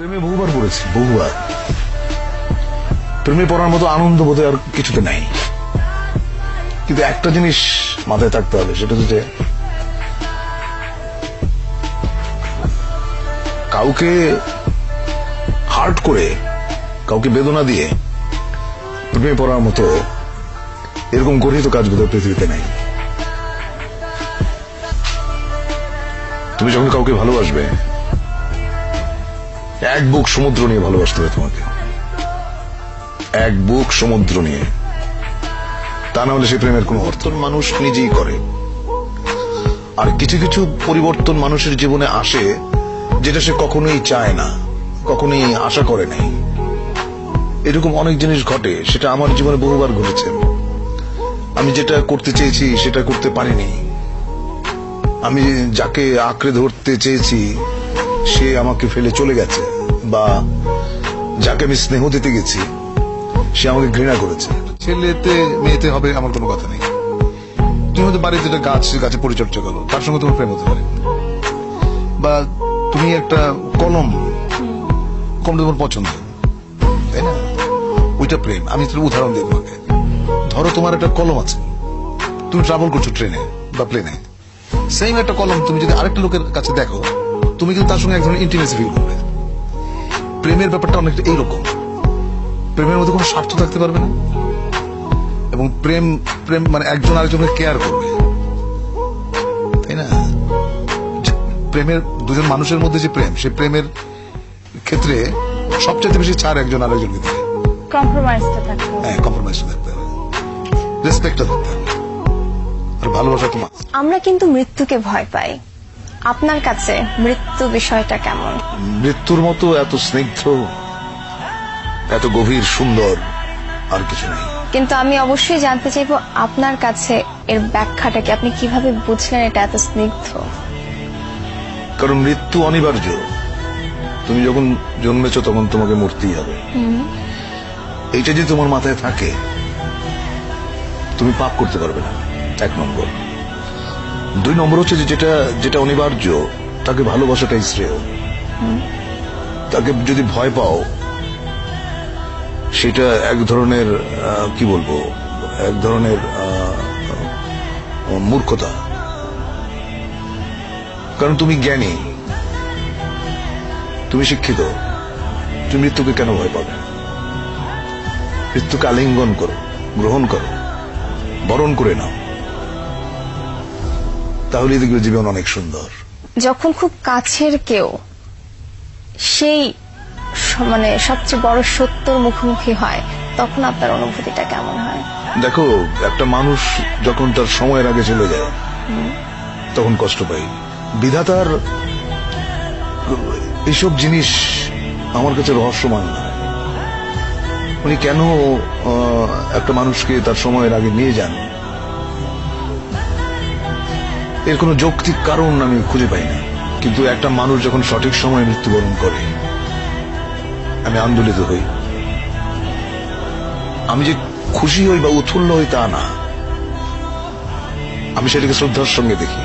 প্রেমে বহুবার পড়েছি, বহুবার। প্রেমে পড়ার মতো আনন্দ বোধ আর কিছুতে নাই। কিন্তু একটা জিনিস মাথায় থাকতে হবে, সেটা হচ্ছে যে কাউকে হার্ট করে, কাউকে বেদনা দিয়ে প্রেমে পড়ার মতো এরকম গঠিত কাজ বোধ পৃথিবীতে নাই। তুমি যখন কাউকে ভালোবাসবে, এক বুক সমুদ্র নিয়ে ভালোবাসতে হবে তোমাকে, এক বুক সমুদ্র নিয়ে। তা না হলে সে প্রেমের কোনো অর্থ মানুষ নিজেই করে। আর কিছু কিছু পরিবর্তন মানুষের জীবনে আসে যেটা সে কখনোই চায় না, কখনোই আশা করে নাই। এরকম অনেক জিনিস ঘটে, সেটা আমার জীবনে বহুবার ঘটেছে। আমি যেটা করতে চেয়েছি সেটা করতে পারিনি। আমি যাকে আঁকড়ে ধরতে চেয়েছি সে আমাকে ফেলে চলে গেছে, বা যাকে আমি স্নেহ দিতে গেছি সে আমাকে ঘৃণা করেছে। ছেলেতে মেয়েতে হবে আমার কোনো কথা নেই। তুমি হয়তো বাড়িতে একটা গাছে পরিচর্যা করো, তার সঙ্গে তোমার প্রেম হতে পারে। বা তুমি একটা কলমটা তোমার পছন্দ, তাই না? ওইটা প্রেম। আমি উদাহরণ দিই তোমাকে। ধরো তোমার একটা কলম আছে, তুমি ট্রাভেল করছো ট্রেনে বা প্লেনে, সেম একটা কলম তুমি যদি আরেকটা লোকের কাছে দেখো, তুমি কিন্তু তার সঙ্গে এক ধরনের ইন্টিমেসি ফিল করবে। প্রেমের ব্যাপারটা অনেকটা এইরকম। প্রেমের মধ্যে কোনো স্বার্থ থাকতে পারবে না, এবং প্রেম মানে একজন আরেকজনকে কেয়ার করবে, তাই না? প্রেমের দুজন মানুষের মধ্যে যে প্রেম, সেই প্রেমের ক্ষেত্রে সবচেয়ে বেশি ছাড় একজন আরেকজনকে দেবে। কম্প্রোমাইজটা থাকতে হবে। হ্যাঁ, কম্প্রোমাইজটা থাকতে হবে, রেসপেক্টটা থাকতে হবে, আর ভালোবাসা তোমার। আমরা কিন্তু মৃত্যুকে ভয় পাই। আপনার কাছে মৃত্যু বিষয়টা কেমন? মৃত্যুর মতো এত স্নিগ্ধ, এত গভীর, সুন্দর আর কিছু নেই। কিন্তু আমি অবশ্যই জানতে চাইবো আপনার কাছে এর ব্যাখ্যাটা কি, আপনি কিভাবে বুঝলেন এটা এত স্নিগ্ধ? কারণ মৃত্যু অনিবার্য। তুমি যখন জন্মেছো তখন তোমাকে মরতেই হবে। এইটা যদি তোমার মাথায় থাকে, তুমি পাপ করতে পারবে না, এক নম্বর। দুই নম্বর হচ্ছে যে যেটা অনিবার্য তাকে ভালোবাসাটাই শ্রেয়। তাকে যদি ভয় পাও, সেটা এক ধরনের কি বলবো, এক ধরনের মূর্খতা। কারণ তুমি জ্ঞানী, তুমি শিক্ষিত, তুমি মৃত্যুকে কেন ভয় পাবে? মৃত্যুকে আলিঙ্গন করো, গ্রহণ করো, বরণ করে নাও, তাহলে দেখবে জীবন অনেক সুন্দর। যখন খুব কাছের কেউ সেই মানে সবচেয়ে বড় সত্যর মুখোমুখি হয়, তখন আপনার অনুভূতিটা কেমন হয়? দেখো, একটা মানুষ যখন তার সময়ের আগে চলে যায় তখন কষ্ট পাই। বিধাতার এইসব জিনিস আমার কাছে রহস্যমান নয়। উনি কেন একটা মানুষকে তার সময়ের আগে নিয়ে যান, এর কোনো যৌক্তিক কারণ আমি খুঁজে পাই না। কিন্তু একটা মানুষ যখন সঠিক সময়ে মৃত্যুবরণ করে, আমি আন্দোলিত হই। আমি যে খুশি হই বা উৎফুল্ল হই তা না, আমি সেটাকে শ্রদ্ধার সঙ্গে দেখি,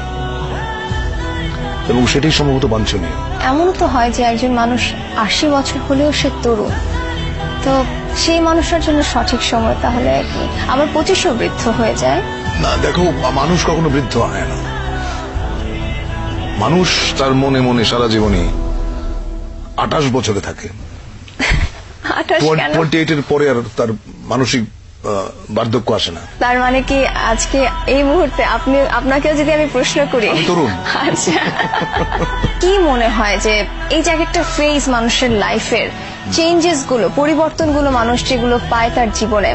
এবং সেটাই সম্ভবত বাঞ্ছনীয়। এমন তো হয় যে একজন মানুষ 80 বছর হলেও সে তরুণ, তো সেই মানুষের জন্য সঠিক সময় তাহলে কি আবার 25 বৃদ্ধ হয়ে যায়? না, দেখো, মানুষ কখনো বৃদ্ধ হয় না। মানুষ তার মনে মনে সারা জীবনে 28 বছরে থাকে। 28 এর পরে আর তার মানসিক বার্ধক্য আসে না। তার মানে কি আজকে এই মুহূর্তে আপনাকে যদি আমি প্রশ্ন করি, তরুণ, আচ্ছা, কি মনে হয় যে এই যে একটা ফেজ মানুষের লাইফের চেঞ্জেস গুলো, পরিবর্তন গুলো মানুষ যেগুলো পায় তার জীবনে,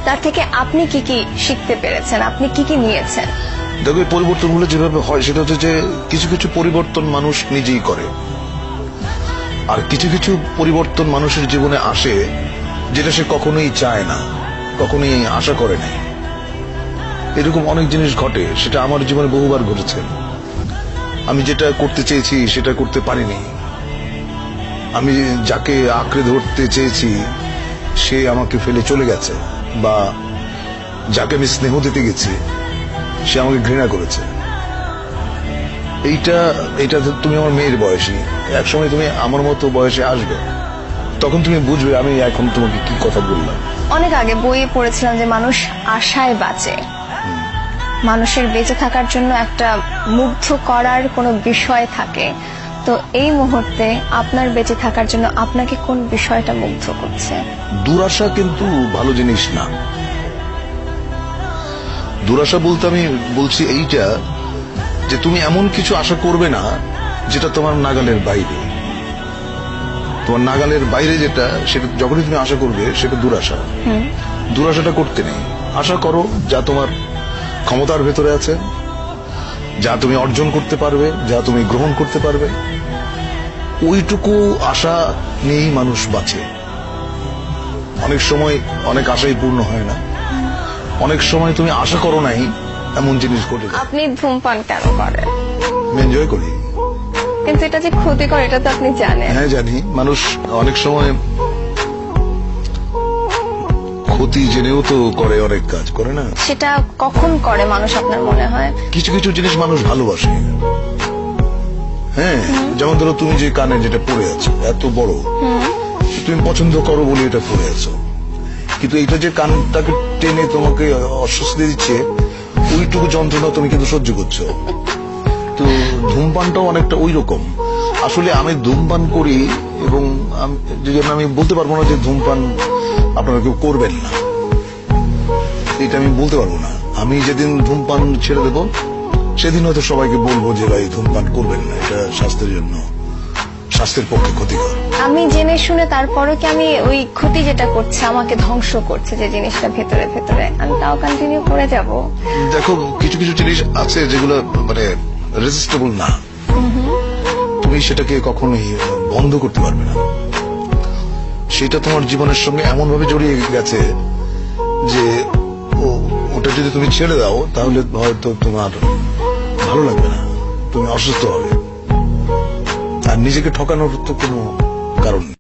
তার থেকে আপনি কি কি শিখতে পেরেছেন, আপনি কি কি নিয়েছেন? দেখো, এই পরিবর্তনগুলো যেভাবে হয় সেটা হচ্ছে যে কিছু কিছু পরিবর্তন মানুষ নিজেই করে, আর কিছু কিছু পরিবর্তন মানুষের জীবনে আসে যেটা সে কখনোই চায় না, কখনোই আশা করে নাই। এরকম অনেক জিনিস ঘটে, সেটা আমার জীবনে বহুবার ঘটেছে। আমি যেটা করতে চেয়েছি সেটা করতে পারিনি। আমি যাকে আঁকড়ে ধরতে চেয়েছি সে আমাকে ফেলে চলে গেছে, বা যাকে আমি স্নেহ দিতে গেছি সে আমাকে ঘৃণা করেছে। এইটা এইটা তো তুমি আমার মেয়ের বয়সী, একসময় তুমি আমার মতো বয়সে আসবে, তখন তুমি বুঝবে আমি এখন তোমাকে কি কথা বললাম। অনেক আগে বইয়ে পড়েছিলাম যে মানুষ আশায় বাঁচে, মানুষের বেঁচে থাকার জন্য একটা মুগ্ধ করার কোনো বিষয় থাকে। তো এই মুহূর্তে আপনার বেঁচে থাকার জন্য আপনাকে কোন বিষয়টা মুগ্ধ করছে? দুরাশা কিন্তু ভালো জিনিস না। দুরাশা বলতে আমি বলছি এইটা যে তুমি এমন কিছু আশা করবে না যেটা তোমার নাগালের বাইরে। তোমার নাগালের বাইরে যেটা, সেটা যখনই তুমি আশা করবে সেটা দুরাশা। দুরাশাটা করতে নেই, আশা করো যা তোমার ক্ষমতার ভেতরে আছে, যা তুমি অর্জন করতে পারবে, যা তুমি গ্রহণ করতে পারবে, ওইটুকু আশা নিয়েই মানুষ বাঁচে। অনেক সময় অনেক আশাই পূর্ণ হয় না, অনেক সময় তুমি আশা করো নাই এমন জিনিস ঘটে যায়। আপনি ধূমপান কেন করেন? আমি এনজয় করি। কিন্তু এটা যে ক্ষতিকর এটা তো আপনি জানেন। হ্যাঁ জানি, মানুষ অনেক সময় ক্ষতি জেনেও তো করে, অনেক কাজ করে না। সেটা কখন করে মানুষ আপনার মনে হয়? কিছু কিছু জিনিস মানুষ ভালোবাসে। হ্যাঁ, যেমন ধরো তুমি যে কানে যেটা পড়ে আছো এত বড়, তুমি পছন্দ করো বলে এটা পড়ে আছো, কিন্তু এটা যে কানটাকে টেনে তোমাকে অস্বস্তি দিচ্ছে, ওইটুকু যন্ত্রণা তুমি কিন্তু সহ্য করছো। তো ধূমপানটাও অনেকটা ওই রকম। আসলে আমি ধূমপান করি এবং যে জন্য আমি বলতে পারবো না যে ধূমপান আপনারা কেউ করবেন না, এটা আমি বলতে পারবো না। আমি যেদিন ধূমপান ছেড়ে দেবো সেদিন হয়তো সবাইকে বলবো যে ভাই ধূমপান করবেন না, এটা স্বাস্থ্যের জন্য, স্বাস্থ্যের পক্ষে ক্ষতিকর। আমি জেনে শুনে তারপরও কি আমি ওই ক্ষতি যেটা করছে, আমাকে ধ্বংস করছে যে জিনিসটা ভেতরে ভেতরে, আমি তাও কন্টিনিউ করে যাব? দেখো, কিছু কিছু জিনিস আছে যেগুলো মানে রেজিস্টেবল না, তুমি সেটাকে কখনোই বন্ধ করতে পারবে না। সেটা তোমার জীবনের সঙ্গে এমন ভাবে জড়িয়ে গেছে যে ওটা যদি তুমি ছেড়ে দাও তাহলে হয়তো তোমার ভালো লাগবে না, তুমি অসুস্থ হবে, আর নিজেকে ঠকানোর তো কোনো কারণ নেই।